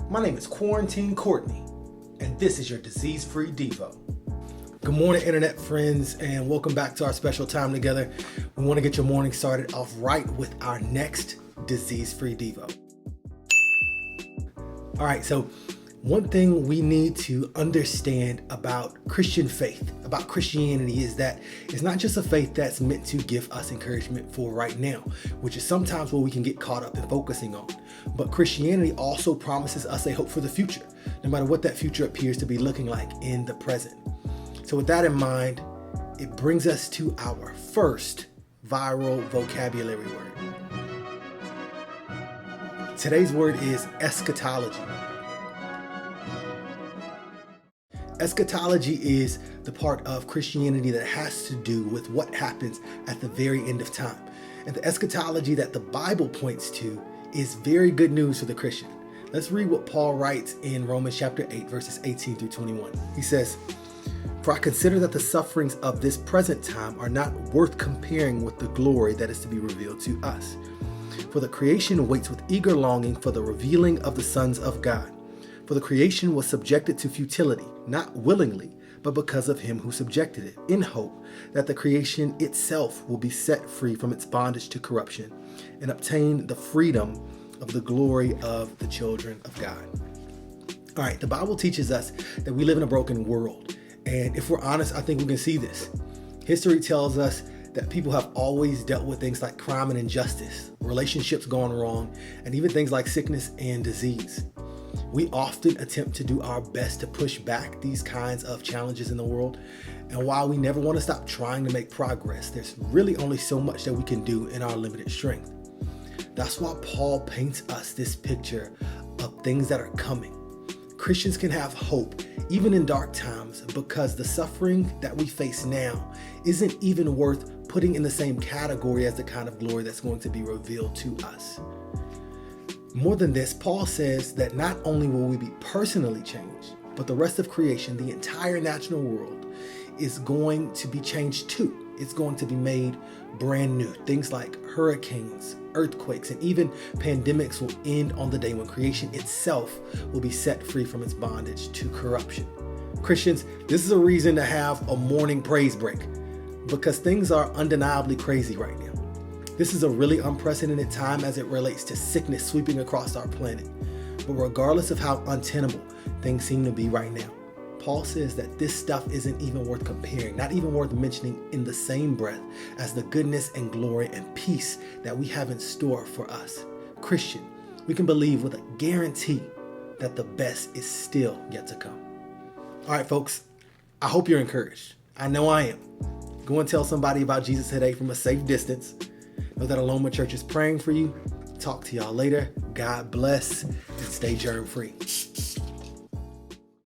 My name is Kwarantine Kortney, and this is your disease-free Devo. Good morning, internet friends, and welcome back to our special time together. We want to get your morning started off right with our next disease-free Devo. All right, so one thing we need to understand about Christian faith, about Christianity, is that it's not just a faith that's meant to give us encouragement for right now, which is sometimes what we can get caught up in focusing on. But Christianity also promises us a hope for the future, no matter what that future appears to be looking like in the present. So with that in mind, it brings us to our first viral vocabulary word. Today's word is eschatology. Eschatology is the part of Christianity that has to do with what happens at the very end of time. And the eschatology that the Bible points to is very good news for the Christian. Let's read what Paul writes in Romans chapter 8, verses 18 through 21. He says, "For I consider that the sufferings of this present time are not worth comparing with the glory that is to be revealed to us. For the creation waits with eager longing for the revealing of the sons of God. For the creation was subjected to futility, not willingly, but because of him who subjected it, in hope that the creation itself will be set free from its bondage to corruption and obtain the freedom of the glory of the children of God." All right, the Bible teaches us that we live in a broken world. And if we're honest, I think we can see this. History tells us that people have always dealt with things like crime and injustice, relationships gone wrong, and even things like sickness and disease. We often attempt to do our best to push back these kinds of challenges in the world. And while we never want to stop trying to make progress, there's really only so much that we can do in our limited strength. That's why Paul paints us this picture of things that are coming. Christians can have hope even in dark times because the suffering that we face now isn't even worth putting in the same category as the kind of glory that's going to be revealed to us. More than this, Paul says that not only will we be personally changed, but the rest of creation, the entire natural world, is going to be changed too. It's going to be made brand new. Things like hurricanes, earthquakes, and even pandemics will end on the day when creation itself will be set free from its bondage to corruption. Christians, this is a reason to have a morning praise break because things are undeniably crazy right now. This is a really unprecedented time as it relates to sickness sweeping across our planet. But regardless of how untenable things seem to be right now, Paul says that this stuff isn't even worth comparing, not even worth mentioning in the same breath as the goodness and glory and peace that we have in store for us. Christian, we can believe with a guarantee that the best is still yet to come. All right, folks, I hope you're encouraged. I know I am. Go and tell somebody about Jesus today from a safe distance. Know that Aloma Church is praying for you. Talk to y'all later. God bless and stay germ free.